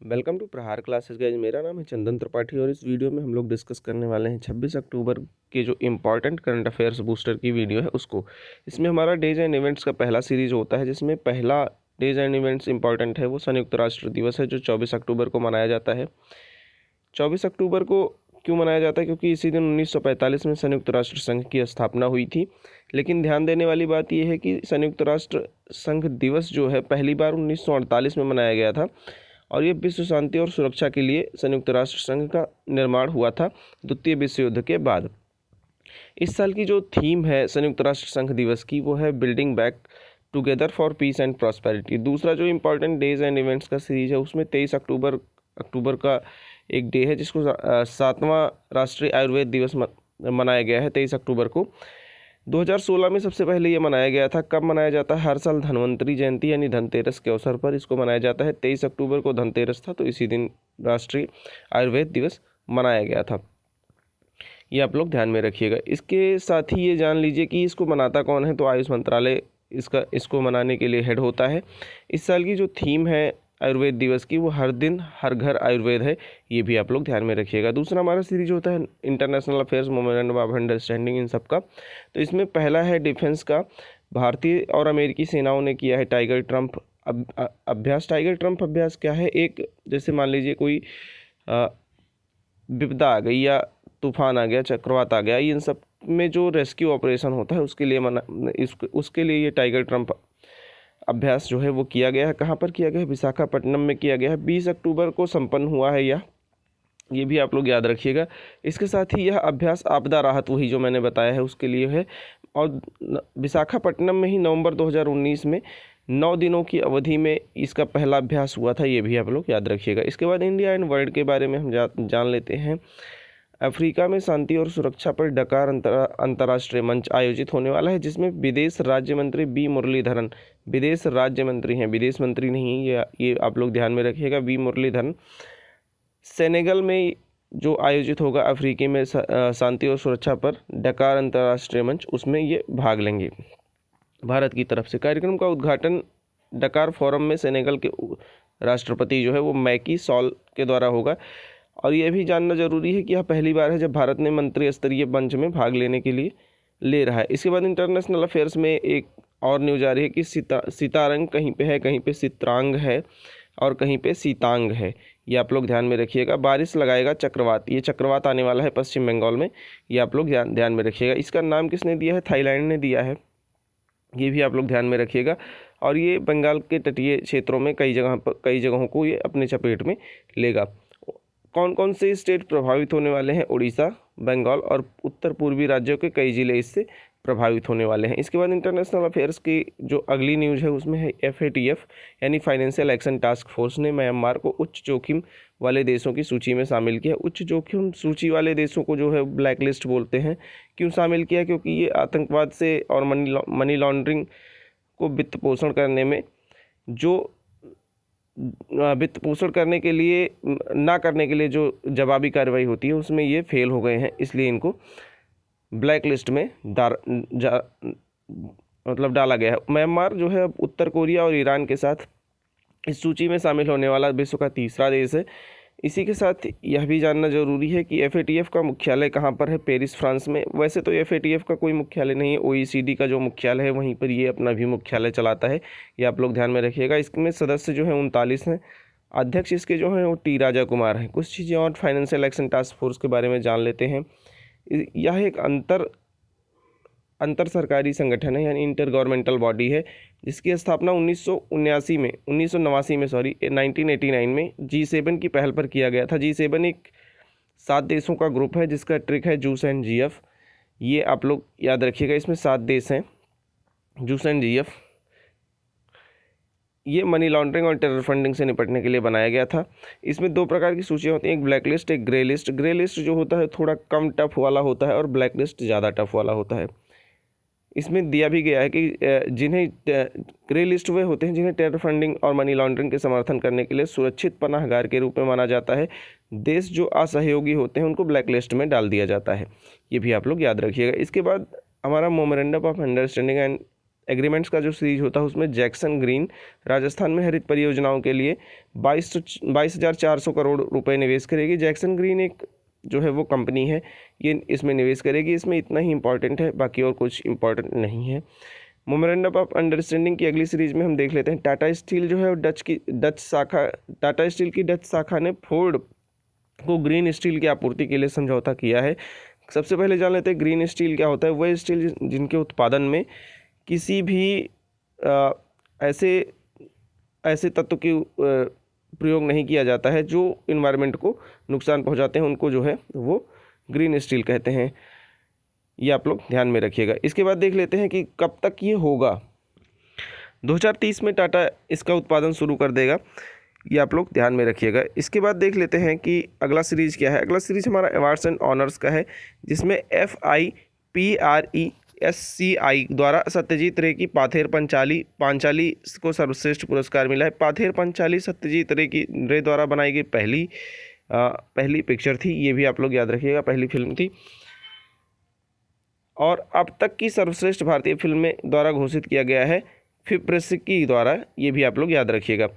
Welcome to प्रहार classes guys. मेरा नाम है चंदन त्रिपाठी और इस वीडियो में हम लोग डिस्कस करने वाले हैं 26 अक्टूबर के जो इम्पॉर्टेंट करंट अफेयर्स बूस्टर की वीडियो है उसको। इसमें हमारा डेज एंड इवेंट्स का पहला सीरीज होता है, जिसमें पहला डेज एंड इवेंट्स इंपॉर्टेंट है वो संयुक्त राष्ट्र दिवस है, जो 24 अक्टूबर को मनाया जाता है। 24 अक्टूबर को क्यों मनाया जाता है? क्योंकि इसी दिन 1945 में संयुक्त राष्ट्र संघ की स्थापना हुई थी। लेकिन ध्यान देने वाली बात यह है कि संयुक्त राष्ट्र संघ दिवस जो है पहली बार 1948 में मनाया गया था और ये विश्व शांति और सुरक्षा के लिए संयुक्त राष्ट्र संघ का निर्माण हुआ था द्वितीय विश्व युद्ध के बाद। इस साल की जो थीम है संयुक्त राष्ट्र संघ दिवस की वो है building back together for piece and prosperity. दूसरा जो इम्पोर्टेंट डेज एंड इवेंट्स का सीरीज है उसमें 23 अक्टूबर का एक डे है जिसको 7वां राष्ट्रीय आयुर्वेद दिवस मनाया गया है 23 अक्टूबर को। 2016 में सबसे पहले ये मनाया गया था। कब मनाया जाता है? हर साल धन्वंतरी जयंती यानी धनतेरस के अवसर पर इसको मनाया जाता है। 23 अक्टूबर को धनतेरस था तो इसी दिन राष्ट्रीय आयुर्वेद दिवस मनाया गया था। ये आप लोग ध्यान में रखिएगा। इसके साथ ही ये जान लीजिए कि इसको मनाता कौन है, तो आयुष मंत्रालय इसको मनाने के लिए हेड होता है। इस साल की जो थीम है आयुर्वेद दिवस की वो हर दिन हर घर आयुर्वेद है, ये भी आप लोग ध्यान में रखिएगा। दूसरा हमारा सीरीज होता है international affairs memorandum of understanding in सब का। तो इसमें पहला है डिफेंस का। भारतीय और अमेरिकी सेनाओं ने किया है टाइगर ट्रम्प अभ्यास। टाइगर ट्रम्प अभ्यास क्या है? एक जैसे मान लीजिए कोई विपदा आ गई या तूफान आ गया, चक्रवात आ गया, इन सब में जो रेस्क्यू ऑपरेशन होता है उसके लिए ये टाइगर ट्रम्प अभ्यास जो है वो किया गया है। कहाँ पर किया गया है? विशाखापट्टनम में किया गया है। 20 अक्टूबर को संपन्न हुआ है ये भी आप लोग याद रखिएगा। इसके साथ ही यह अभ्यास आपदा राहत वही जो मैंने बताया है उसके लिए है और विशाखापट्टनम में ही नवंबर 2019 में 9 दिनों की अवधि में इसका पहला अभ्यास हुआ था, ये भी आप लोग याद रखिएगा। इसके बाद इंडिया एंड वर्ल्ड के बारे में हम जान लेते हैं। अफ्रीका में शांति और सुरक्षा पर डकार अंतर्राष्ट्रीय मंच आयोजित होने वाला है, जिसमें विदेश राज्य मंत्री बी मुरलीधरन, विदेश राज्य मंत्री हैं, विदेश मंत्री नहीं, ये आप लोग ध्यान में रखिएगा, बी मुरलीधरन सेनेगल में जो आयोजित होगा अफ्रीकी में शांति और सुरक्षा पर डकार अंतर्राष्ट्रीय मंच, उसमें ये भाग लेंगे भारत की तरफ से। कार्यक्रम का उद्घाटन डकार फोरम में सेनेगल के राष्ट्रपति जो है वो मैकी सॉल के द्वारा होगा। और यह भी जानना जरूरी है कि यह पहली बार है जब भारत ने मंत्री स्तरीय मंच में भाग लेने के लिए ले रहा है। इसके बाद इंटरनेशनल अफेयर्स में एक और न्यूज आ रही है कि सीतारंग कहीं पे है, कहीं पे सित्रांग है और कहीं पे सीतांग है, ये आप लोग ध्यान में रखिएगा। बारिश लगाएगा चक्रवात, ये चक्रवात आने वाला है पश्चिम बंगाल में, ये आप लोग ध्यान में रखिएगा। इसका नाम किसने दिया है? थाईलैंड ने दिया है, ये भी आप लोग ध्यान में रखिएगा। और ये बंगाल के तटीय क्षेत्रों में कई जगहों को ये अपने चपेट में लेगा। कौन कौन से स्टेट प्रभावित होने वाले हैं? उड़ीसा, बंगाल और उत्तर पूर्वी राज्यों के कई जिले इससे प्रभावित होने वाले हैं। इसके बाद इंटरनेशनल अफेयर्स की जो अगली न्यूज़ है उसमें है FATF यानी फाइनेंशियल एक्शन टास्क फोर्स ने म्यांमार को उच्च जोखिम वाले देशों की सूची में शामिल किया। उच्च जोखिम सूची वाले देशों को जो है ब्लैक लिस्ट बोलते हैं। क्यों शामिल किया? क्योंकि ये आतंकवाद से और मनी लॉन्ड्रिंग को वित्त पोषण करने में जो वित्त पोषण करने के लिए ना करने के लिए जो जवाबी कार्रवाई होती है उसमें ये फेल हो गए हैं, इसलिए इनको ब्लैक लिस्ट में डाला गया है। म्यांमार जो है उत्तर कोरिया और ईरान के साथ इस सूची में शामिल होने वाला विश्व का तीसरा देश है। इसी के साथ यह भी जानना जरूरी है कि FATF का मुख्यालय कहाँ पर है? पेरिस, फ्रांस में। वैसे तो FATF का कोई मुख्यालय नहीं है, OECD का जो मुख्यालय है वहीं पर ये अपना भी मुख्यालय चलाता है, ये आप लोग ध्यान में रखिएगा। इसमें सदस्य जो हैं 39 हैं। अध्यक्ष इसके जो हैं वो T राजा कुमार हैं। कुछ चीज़ें और फाइनेंशियल एक्शन टास्क फोर्स के बारे में जान लेते हैं। यह एक अंतर सरकारी संगठन है यानी इंटर गवर्नमेंटल बॉडी है, जिसकी स्थापना 1989 में 1989 में G7 की पहल पर किया गया था। G7 एक 7 देशों का ग्रुप है जिसका ट्रिक है जूस एंड GF, ये आप लोग याद रखिएगा। इसमें 7 देश हैं, जूस एंड GF। ये मनी लॉन्ड्रिंग और टेरर फंडिंग से निपटने के लिए बनाया गया था। इसमें 2 प्रकार की सूचियाँ होती हैं, एक ब्लैक लिस्ट, एक ग्रे लिस्ट। ग्रे लिस्ट जो होता है थोड़ा कम टफ वाला होता है और ब्लैक लिस्ट ज़्यादा टफ वाला होता है। इसमें दिया भी गया है कि जिन्हें ग्रे लिस्ट वे होते हैं जिन्हें टेरर फंडिंग और मनी लॉन्ड्रिंग के समर्थन करने के लिए सुरक्षित पनाहगार के रूप में माना जाता है। देश जो असहयोगी होते हैं उनको ब्लैक लिस्ट में डाल दिया जाता है, ये भी आप लोग याद रखिएगा। इसके बाद हमारा memorandum of understanding and agreements का जो सीरीज होता है उसमें जैक्सन ग्रीन राजस्थान में हरित परियोजनाओं के लिए 22,400 करोड़ रुपए निवेश करेगी। जैक्सन ग्रीन एक जो है वो कंपनी है, ये इसमें निवेश करेगी। इसमें इतना ही इंपॉर्टेंट है, बाकी और कुछ इंपॉर्टेंट नहीं है। मेमोरेंडम ऑफ अंडरस्टैंडिंग की अगली सीरीज में हम देख लेते हैं। टाटा स्टील जो है टाटा स्टील की डच शाखा ने फोर्ड को ग्रीन स्टील की आपूर्ति के लिए समझौता किया है। सबसे पहले जान लेते हैं ग्रीन स्टील क्या होता है। वह स्टील जिनके उत्पादन में किसी भी ऐसे तत्व की प्रयोग नहीं किया जाता है जो इन्वायरमेंट को नुकसान पहुंचाते हैं, उनको जो है वो ग्रीन स्टील कहते हैं। ये आप लोग ध्यान में रखिएगा। इसके बाद देख लेते हैं कि कब तक ये होगा। 2030 में टाटा इसका उत्पादन शुरू कर देगा, ये आप लोग ध्यान में रखिएगा। इसके बाद देख लेते हैं कि अगला सीरीज क्या है। अगला सीरीज हमारा अवार्ड्स एंड ऑनर्स का है, जिसमें FIPRESCI द्वारा सत्यजीत रे की पाथेर पांचाली को सर्वश्रेष्ठ पुरस्कार मिला है। पाथेर पांचाली सत्यजीत रे द्वारा बनाई गई पहली पिक्चर थी, ये भी आप लोग याद रखिएगा, पहली फिल्म थी। और अब तक की सर्वश्रेष्ठ भारतीय फिल्म में द्वारा घोषित किया गया है FIPRESCI द्वारा, ये भी आप लोग याद रखिएगा।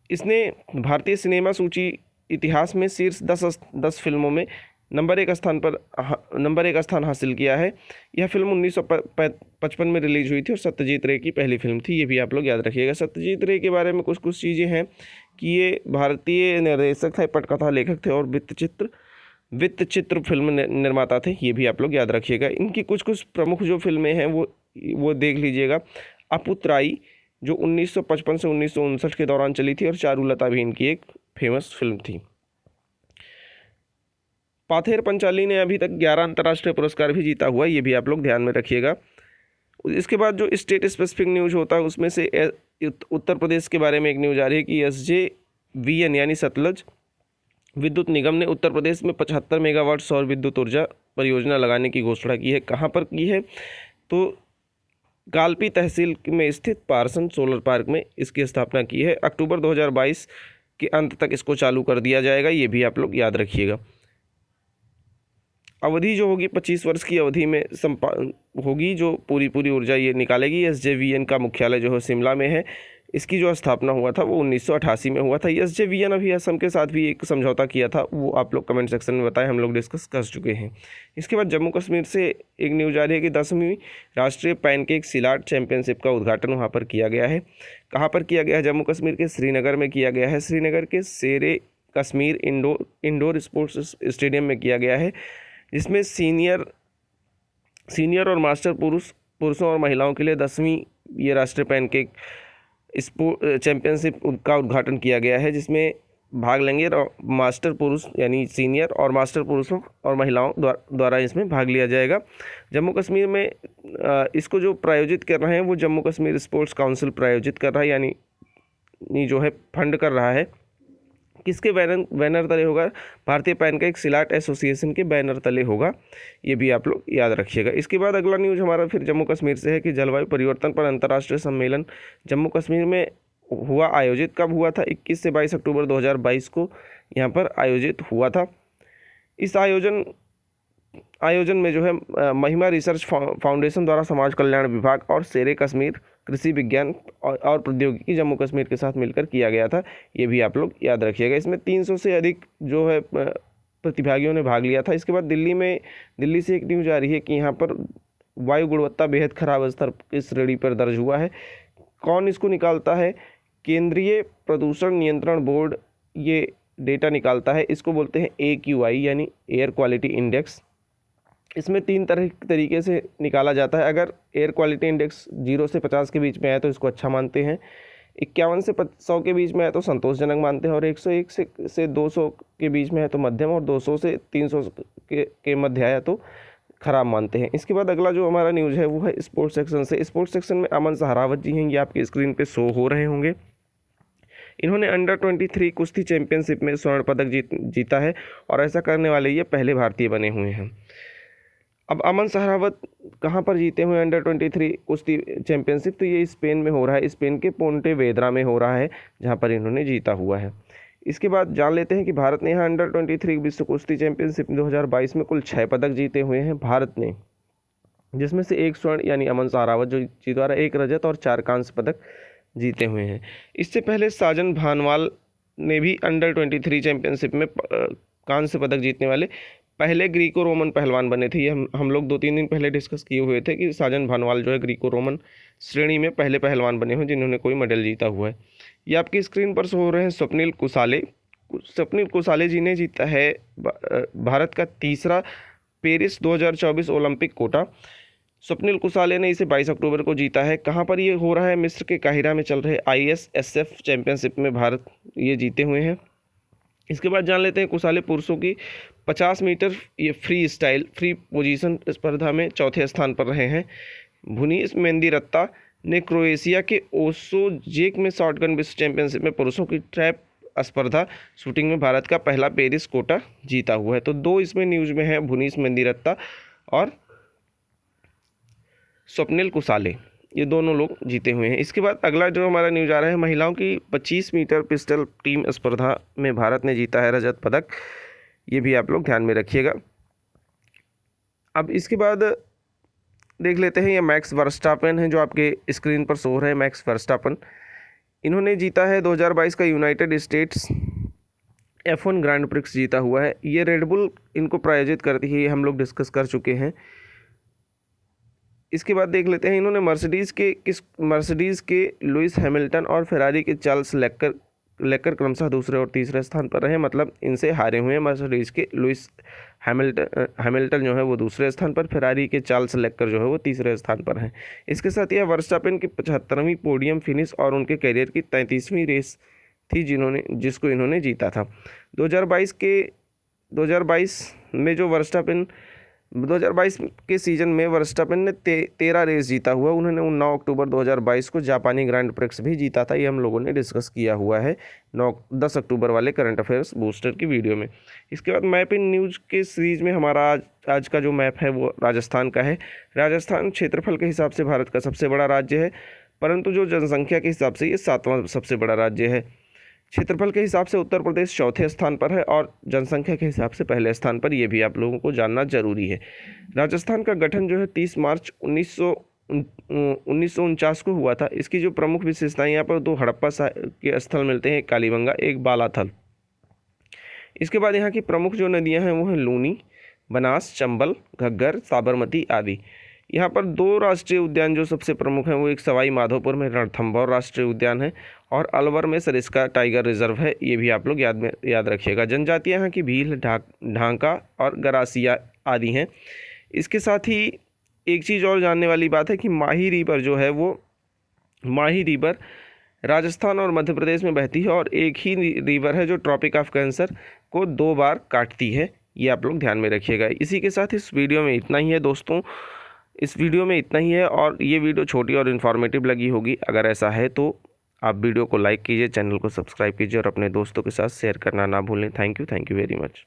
इसने भारतीय सिनेमा सूची इतिहास में शीर्ष 10 फिल्मों में नंबर एक स्थान हासिल किया है। यह फिल्म 1955 में रिलीज हुई थी और सत्यजीत रे की पहली फिल्म थी, ये भी आप लोग याद रखिएगा। सत्यजीत रे के बारे में कुछ चीज़ें हैं कि ये भारतीय निर्देशक थे, पटकथा लेखक थे और वित्तचित्र फिल्म निर्माता थे, ये भी आप लोग याद रखिएगा। इनकी कुछ प्रमुख जो फिल्में हैं वो देख लीजिएगा। अपुत्राई जो 1955 से 1959 के दौरान चली थी और चारुलता भी इनकी एक फेमस फिल्म थी। पाथेर पंचाली ने अभी तक 11 अंतर्राष्ट्रीय पुरस्कार भी जीता हुआ है, ये भी आप लोग ध्यान में रखिएगा। इसके बाद जो स्टेट स्पेसिफिक न्यूज़ होता है उसमें से उत्तर प्रदेश के बारे में एक न्यूज़ आ रही है कि SJVN यानी सतलज विद्युत निगम ने उत्तर प्रदेश में 75 मेगावाट सौर विद्युत ऊर्जा परियोजना लगाने की घोषणा की है। कहाँ पर की है? तो कालपी तहसील में स्थित पारसन सोलर पार्क में इसकी स्थापना की है। अक्टूबर 2022 के अंत तक इसको चालू कर दिया जाएगा, ये भी आप लोग याद रखिएगा। अवधि जो होगी 25 वर्ष की अवधि में होगी, जो पूरी ऊर्जा ये निकालेगी। SJVN का मुख्यालय जो है शिमला में है। इसकी जो स्थापना हुआ था वो 1988 में हुआ था। SJVN अभी असम के साथ भी एक समझौता किया था, वो आप लोग कमेंट सेक्शन में बताएं, हम लोग डिस्कस कर चुके हैं। इसके बाद जम्मू कश्मीर से एक न्यूज़ आ रही है कि 10वीं राष्ट्रीय पैनकेक सिलाट चैंपियनशिप का उद्घाटन वहाँ पर किया गया है। कहाँ पर किया गया है? जम्मू कश्मीर के श्रीनगर में किया गया है। श्रीनगर के शेरे कश्मीर इंडोर स्पोर्ट्स स्टेडियम में किया गया है, जिसमें सीनियर और मास्टर पुरुषों और महिलाओं के लिए 10वीं ये राष्ट्रीय पैनकेक चैंपियनशिप का उद्घाटन किया गया है, जिसमें भाग लेंगे मास्टर पुरुष यानी सीनियर और मास्टर पुरुषों और महिलाओं द्वारा इसमें भाग लिया जाएगा। जम्मू कश्मीर में इसको जो प्रायोजित कर रहे हैं वो जम्मू कश्मीर स्पोर्ट्स काउंसिल प्रायोजित कर रहा है, यानी जो है फंड कर रहा है। किसके बैनर तले होगा? भारतीय पैनकेक सिलाट एसोसिएशन के बैनर तले होगा, ये भी आप लोग याद रखिएगा। इसके बाद अगला न्यूज़ हमारा फिर जम्मू कश्मीर से है कि जलवायु परिवर्तन पर अंतर्राष्ट्रीय सम्मेलन जम्मू कश्मीर में हुआ। आयोजित कब हुआ था? 21 से 22 अक्टूबर 2022 को यहाँ पर आयोजित हुआ था। इस आयोजन में जो है महिमा रिसर्च फाउंडेशन द्वारा समाज कल्याण विभाग और शेरे कश्मीर कृषि विज्ञान और प्रौद्योगिकी जम्मू कश्मीर के साथ मिलकर किया गया था, ये भी आप लोग याद रखिएगा। इसमें 300 से अधिक जो है प्रतिभागियों ने भाग लिया था। इसके बाद दिल्ली से एक न्यूज़ आ रही है कि यहाँ पर वायु गुणवत्ता बेहद खराब स्तर की श्रेणी पर दर्ज हुआ है। कौन इसको निकालता है? केंद्रीय प्रदूषण नियंत्रण बोर्ड ये डेटा निकालता है। इसको बोलते हैं AQI यानी एयर क्वालिटी इंडेक्स। इसमें 3 तरीके से निकाला जाता है। अगर एयर क्वालिटी इंडेक्स 0 से 50 के बीच में है तो इसको अच्छा मानते हैं, 51 से 100 के बीच में है तो संतोषजनक मानते हैं, और 101 से 200 के बीच में है तो मध्यम, और 200 से 300 के मध्य आया तो खराब मानते हैं। इसके बाद अगला जो हमारा न्यूज़ है वो है स्पोर्ट्स सेक्शन से। स्पोर्ट्स सेक्शन में अमन सहारावत जी हैं, ये आपकी स्क्रीन पे शो हो रहे होंगे। इन्होंने अंडर 23 कुश्ती चैंपियनशिप में स्वर्ण पदक जीता है और ऐसा करने वाले ये पहले भारतीय बने हुए हैं। अब अमन सहारावत कहाँ पर जीते हुए अंडर 23 कुश्ती चैंपियनशिप? तो ये स्पेन में हो रहा है, स्पेन के पोंटे वेद्रा में हो रहा है, जहाँ पर इन्होंने जीता हुआ है। इसके बाद जान लेते हैं कि भारत ने यहाँ अंडर 23 विश्व कुश्ती चैंपियनशिप 2022 में कुल 6 पदक जीते हुए हैं भारत ने, जिसमें से 1 स्वर्ण यानी अमन सहारावत जो जीता रहा, 1 रजत और 4 कांस्य पदक जीते हुए हैं। इससे पहले साजन भानवाल ने भी अंडर 23 चैंपियनशिप में कांस्य पदक जीतने वाले पहले ग्रीको रोमन पहलवान बने थे। ये हम लोग 2-3 दिन पहले डिस्कस किए हुए थे कि साजन भानवाल जो है ग्रीको रोमन श्रेणी में पहले पहलवान बने हुए जिन्होंने कोई मेडल जीता हुआ है। ये आपकी स्क्रीन पर शो हो रहे हैं स्वप्निल कुसाले। स्वप्निल कुसाले जी ने जीता है भारत का तीसरा पेरिस 2024 ओलंपिक कोटा। स्वप्निल कुसाले ने इसे 22 अक्टूबर को जीता है। कहाँ पर ये हो रहा है? मिस्र के काहिरा में चल रहे ISSF चैंपियनशिप में भारत ये जीते हुए हैं। इसके बाद जान लेते हैं कुसाले पुरुषों की 50 मीटर ये फ्री पोजीशन स्पर्धा में चौथे स्थान पर रहे हैं। भुनीस मेंदिरत्ता ने क्रोएशिया के ओसोजेक में शॉटगन विश्व चैंपियनशिप में पुरुषों की ट्रैप स्पर्धा शूटिंग में भारत का पहला पेरिस कोटा जीता हुआ है। तो 2 इसमें न्यूज में है, भुनीस मेंदिरत्ता और स्वप्निल कुसाले, ये दोनों लोग जीते हुए हैं। इसके बाद अगला जो हमारा न्यूज आ रहा है, महिलाओं की 25 मीटर पिस्टल टीम स्पर्धा में भारत ने जीता है रजत पदक। ये भी आप लोग ध्यान में रखिएगा। अब इसके बाद देख लेते हैं, ये मैक्स वर्स्टापेन है जो आपके स्क्रीन पर शो हो रहे हैं। मैक्स वर्स्टापेन इन्होंने जीता है 2022 का United states F1 grand prix जीता हुआ है। ये रेडबुल इनको प्रायोजित करती है, ये हम लोग डिस्कस कर चुके हैं। इसके बाद देख लेते हैं, इन्होंने मर्सिडीज़ के लुइस हैमिल्टन और फेरारी के चार्ल्स लेकर क्रमशः दूसरे और तीसरे स्थान पर रहे, मतलब इनसे हारे हुए हैं। मर्सिडीज़ के लुइस हैमिल्टन जो है वो दूसरे स्थान पर, फेरारी के चार्ल्स लेकर जो है वो तीसरे स्थान पर हैं। इसके साथ यह वर्स्टापेन की 75वीं पोडियम फिनिश और उनके करियर की 33वीं रेस थी जिसको इन्होंने जीता था। 2022 में जो 2022 के सीजन में वर्स्टापेन ने 13 रेस जीता हुआ। उन्होंने 9 अक्टूबर 2022 को जापानी ग्रैंड प्रिक्स भी जीता था। ये हम लोगों ने डिस्कस किया हुआ है 10 अक्टूबर वाले करंट अफेयर्स बूस्टर की वीडियो में। इसके बाद मैप इन न्यूज़ के सीरीज में हमारा आज का जो मैप है वो राजस्थान का है। राजस्थान क्षेत्रफल के हिसाब से भारत का सबसे बड़ा राज्य है, परंतु जो जनसंख्या के हिसाब से ये 7वां सबसे बड़ा राज्य है। क्षेत्रफल के हिसाब से उत्तर प्रदेश चौथे स्थान पर है और जनसंख्या के हिसाब से पहले स्थान पर, ये भी आप लोगों को जानना जरूरी है। राजस्थान का गठन जो है 30 मार्च 1949 को हुआ था। इसकी जो प्रमुख विशेषताएं, यहाँ पर 2 हड़प्पा के स्थल मिलते हैं, एक कालीबंगा एक बालाथल। इसके बाद यहाँ की प्रमुख जो नदियाँ हैं वो हैं लूनी, बनास, चंबल, घग्गर, साबरमती आदि। यहाँ पर 2 राष्ट्रीय उद्यान जो सबसे प्रमुख हैं वो एक सवाई माधोपुर में रणथंभौर राष्ट्रीय उद्यान है और अलवर में सरिस्का टाइगर रिजर्व है। ये भी आप लोग याद रखिएगा। जनजातियाँ यहाँ की भील, ढांका और गरासिया आदि हैं। इसके साथ ही एक चीज़ और जानने वाली बात है कि माही रिवर जो है वो माही रिवर राजस्थान और मध्य प्रदेश में बहती है और एक ही रिवर है जो ट्रॉपिक ऑफ कैंसर को 2 बार काटती है। ये आप लोग ध्यान में रखिएगा। इसी के साथ इस वीडियो में इतना ही है दोस्तों, इस वीडियो में इतना ही है और ये वीडियो छोटी और इन्फॉर्मेटिव लगी होगी। अगर ऐसा है तो आप वीडियो को लाइक कीजिए, चैनल को सब्सक्राइब कीजिए और अपने दोस्तों के साथ शेयर करना ना भूलें। Thank you very much.